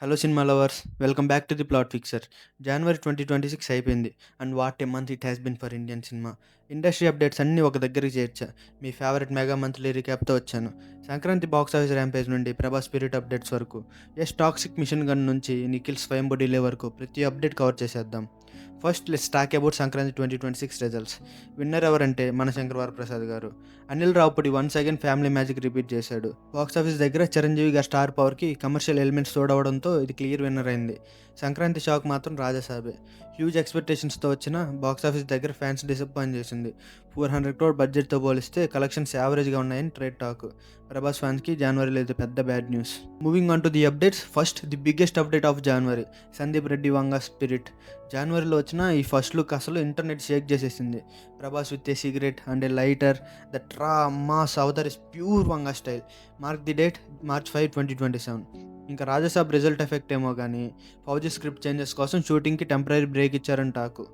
Hello cinema lovers, welcome back to the plot fixer. జనవరి 2026 అయిపోయింది and what a month it has been for Indian cinema. Industry updates అన్నీ ఒక దగ్గరికి చేర్చా. మీ ఫేవరెట్ మెగా మంత్లీ రీక్యాప్తో వచ్చాను. సంక్రాంతి బాక్స్ ఆఫీస్ ర్యాంపేజ్ నుండి ప్రభాస్ స్పిరిట్ అప్డేట్స్ వరకు, ఎస్ టాక్సిక్ మిషన్ గన్ నుంచి నిఖిల్ స్వయంభూ డిలే వరకు ప్రతి అప్డేట్ కవర్ చేసేద్దాం. First let's talk about Sankranti 2026 results. Winner ఎవరంటే మన Shankar Varaprasad garu. Anil Ravipudi once again family magic repeat చేశాడు. బాక్స్ ఆఫీస్ దగ్గర చిరంజీవి గారి స్టార్ పవర్కి కమర్షియల్ ఎలిమెంట్స్ తోడవడంతో ఇది క్లియర్ విన్నర్ అయింది. సంక్రాంతి షాక్ మాత్రం రాజసాబే. హ్యూజ్ ఎక్స్పెక్టేషన్స్తో వచ్చిన బాక్స్ ఆఫీస్ దగ్గర ఫ్యాన్స్ డిసప్పాయింట్ చేసింది. 400 crore బడ్జెట్తో పోలిస్తే కలెక్షన్స్ యావరేజ్గా ఉన్నాయని ట్రేడ్ టాక్. ప్రభాస్ ఫ్యాన్స్కి జనవరిలో ఇది పెద్ద bad news. Moving on to the updates, first the biggest update of January, Sandeep Reddy Vanga Spirit. జనవరిలో వచ్చిన ఈ ఫస్ట్ లుక్ అసలు ఇంటర్నెట్ షేక్ చేసేసింది. Prabhas with a cigarette and a lighter, the true mass avatar is pure Vanga style. Mark the date, March 5, 2027. ఇంకా Raja Saab result effect ఏమో కానీ fauji script changes కోసం షూటింగ్కి టెంపరీ బ్రేక్ ఇచ్చారని టాకు.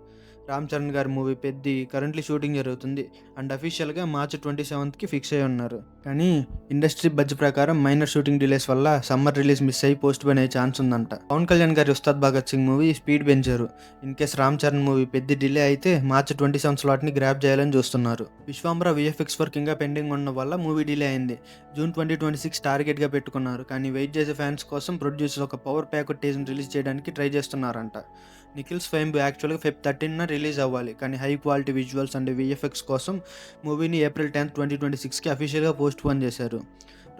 రామ్ చరణ్ గారి మూవీ పెద్ది కరెంట్లీ షూటింగ్ జరుగుతుంది అండ్ అఫీషియల్గా March 27కి ఫిక్స్ అయ్యి ఉన్నారు. కానీ ఇండస్ట్రీ బడ్జ్ ప్రకారం మైనర్ షూటింగ్ డిలేస్ వల్ల సమ్మర్ రిలీజ్ మిస్ అయ్యి పోస్ట్ పోన్ అయ్యే ఛాన్స్ ఉందంట. పవన్ కళ్యాణ్ గారి ఉస్తాద్ భగత్ సింగ్ మూవీ స్పీడ్ పెంచారు. In case Ram Charan movie పెద్ద డిలే అయితే March 27 స్లాట్ని గ్రాప్ చేయాలని చూస్తున్నారు. విశ్వాంబర విఎఫ్ఎక్స్ వర్క్ ఇంకా పెండింగ్ ఉండడం వల్ల మూవీ డిలే అయింది. June 2026 టార్గెట్గా పెట్టుకున్నారు. కానీ వెయిట్ చేసే ఫ్యాన్స్ కోసం ప్రొడ్యూసర్ ఒక పవర్ ప్యాక్ టీజర్ రిలీజ్ చేయడానికి ట్రై చేస్తున్నారంట. నిఖిల్ స్వయంభూ యాక్చువల్గా Feb 13న రిలీజ్ అవ్వాలి, కానీ high quality visuals and VFX కోసం మూవీని April 10, 2026కి అఫీషియల్గా పోస్ట్ పోన్ చేశారు.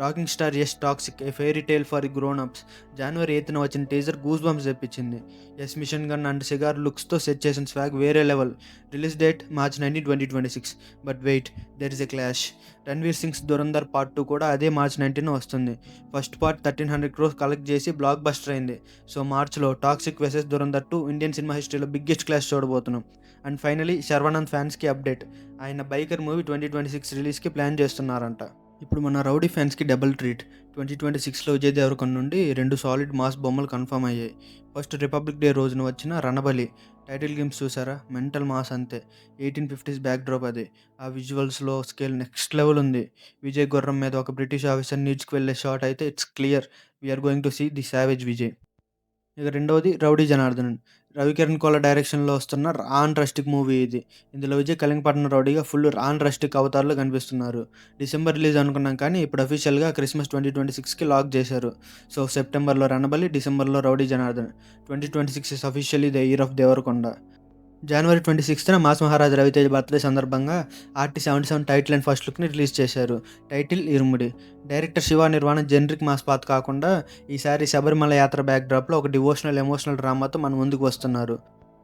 Rocking star Yash Toxic, a fairy tale for grown ups. January 8న వచ్చిన టీజర్ గూస్ బంప్స్ తెప్పించింది. Yash machine gun and cigar లుక్స్తో సెట్ చేసిన స్వాగ్ వేరే level. Release date March 19, 2026. But wait, there is a clash. Ranveer Singh's Dhurandhar Part 2 కూడా అదే March 19న వస్తుంది. ఫస్ట్ పార్ట్ 1300 crores కలెక్ట్ చేసి బ్లాక్ బస్టర్ అయింది. సో మార్చ్లో Toxic versus Dhurandhar 2 Indian cinema హిస్టరీలో బిగ్గెస్ట్ క్లాష్ చూడబోతున్నాం. అండ్ ఫైనలీ శర్వానంద్ ఫ్యాన్స్కి అప్డేట్, ఆయన బైకర్ మూవీ 2026 రిలీజ్కి ప్లాన్ చేస్తున్నారంట. ఇప్పుడు మన రౌడీ ఫ్యాన్స్కి డబుల్ ట్రీట్. 2026లో విజయ్ దేవరకొండ నుండి 2 సాలిడ్ మాస్ బొమ్మలు కన్ఫర్మ్ అయ్యాయి. ఫస్ట్ రిపబ్లిక్ డే రోజున వచ్చిన రణబలి టైటిల్ గేమ్స్ చూసారా, మెంటల్ మాస్ అంతే. 1850s బ్యాక్ డ్రాప్ అది. ఆ విజువల్స్లో స్కేల్ నెక్స్ట్ లెవెల్ ఉంది. విజయ్ గుర్రం మీద ఒక బ్రిటిష్ ఆఫీసర్ నీడ్స్కి వెళ్ళే షాట్ అయితే it's clear we're going to see the savage Vijay. ఇక రెండవది రౌడీ జనార్దనన్. రవికిరణ్ కోల డైరెక్షన్లో వస్తున్న రాన్ రస్టిక్ మూవీ ఇది. ఇందులో విజయ్ కళింగపట్నం రౌడీగా ఫుల్ రాన్ రస్టిక్ అవతార్లో కనిపిస్తున్నారు. డిసెంబర్ రిలీజ్ అనుకున్నాం కానీ ఇప్పుడు అఫీషియల్గా క్రిస్మస్ 2026కి లాక్ చేశారు. సో సెప్టెంబర్లో రణబలి, డిసెంబర్లో rowdy Janardhan. 2026 is officially the year of Deverakonda. January 26న మాస్ మహారాజ్ రవితేజ బర్త్డే సందర్భంగా RT-77 టైటిల్ అండ్ ఫస్ట్ లుక్ని రిలీజ్ చేశారు. Title Irumudi. Director Shiva Nirvana generic mass path కాకుండా ఈసారి శబరిమల యాత్ర బ్యాక్ డ్రాప్లో ఒక డివోషనల్ ఎమోషనల్ డ్రామాతో మన ముందుకు వస్తున్నారు.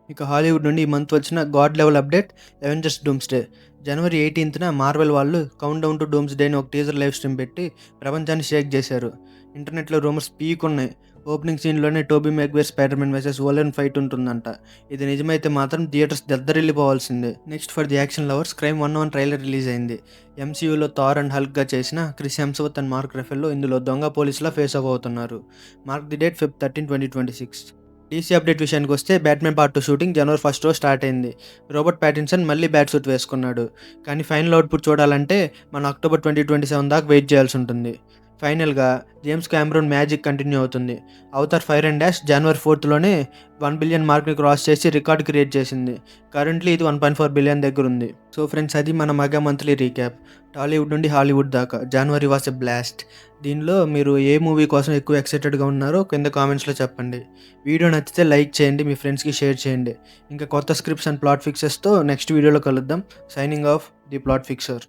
ఇక హాలీవుడ్ నుండి ఈ మంత్ వచ్చిన god level update, Avengers Doomsday. January 18న మార్వెల్ వాళ్ళు కౌంట్ డౌన్ టు డూమ్స్డే అని ఒక టీజర్ లైవ్ స్ట్రీమ్ పెట్టి ప్రపంచాన్ని షేక్ చేశారు. ఇంటర్నెట్లో రూమర్స్ పీక్ ఉన్నాయి. ఓపెనింగ్ సీన్లోనే Tobey Maguire Spiderman versus villain fight ఉంటుందంట. ఇది నిజమైతే మాత్రం థియేటర్స్ దద్దరిల్లిపోవాల్సిందే. Next for the action lovers, crime 101 trailer release అయింది. MCUలో థార్ అండ్ హల్క్గా చేసిన Chris Hemsworth and Mark Ruffalo ఇందులో దొంగ పోలీసులా ఫేస్ ఆఫ్ అవుతున్నారు. Mark the date Feb 13, 2026. DC update విషయానికి వస్తే Batman Part 2 shooting January 1 start అయింది. రోబర్ట్ ప్యాటిన్సన్ మళ్ళీ బ్యాట్ సూట్ వేసుకున్నాడు. కానీ ఫైనల్ అవుట్పుట్ చూడాలంటే మనం October 2027 దాకా వెయిట్ చేయాల్సి ఉంటుంది. ఫైనల్గా జేమ్స్ కెమెరూన్ మ్యాజిక్ కంటిన్యూ అవుతుంది. Avatar fire and ash January 4th 1 billion మార్క్ని క్రాస్ చేసి రికార్డ్ క్రియేట్ చేసింది. కరెంట్లీ ఇది 1.4 బిలియన్ దగ్గర ఉంది. సో ఫ్రెండ్స్, అది మన మెగా మంత్లీ రీక్యాప్. టాలీవుడ్ నుండి హాలీవుడ్ దాకా జనవరి వాస్ ఎ బ్లాస్ట్. దీనిలో మీరు ఏ మూవీ కోసం ఎక్కువ ఎక్సైటెడ్గా ఉన్నారో కింద కామెంట్స్లో చెప్పండి. వీడియో నచ్చితే లైక్ చేయండి, మీ ఫ్రెండ్స్కి షేర్ చేయండి. ఇంకా కొత్త స్క్రిప్ట్స్ అండ్ ప్లాట్ ఫిక్సెస్తో నెక్స్ట్ వీడియోలో కలుద్దాం. Signing off, the plot ఫిక్సర్.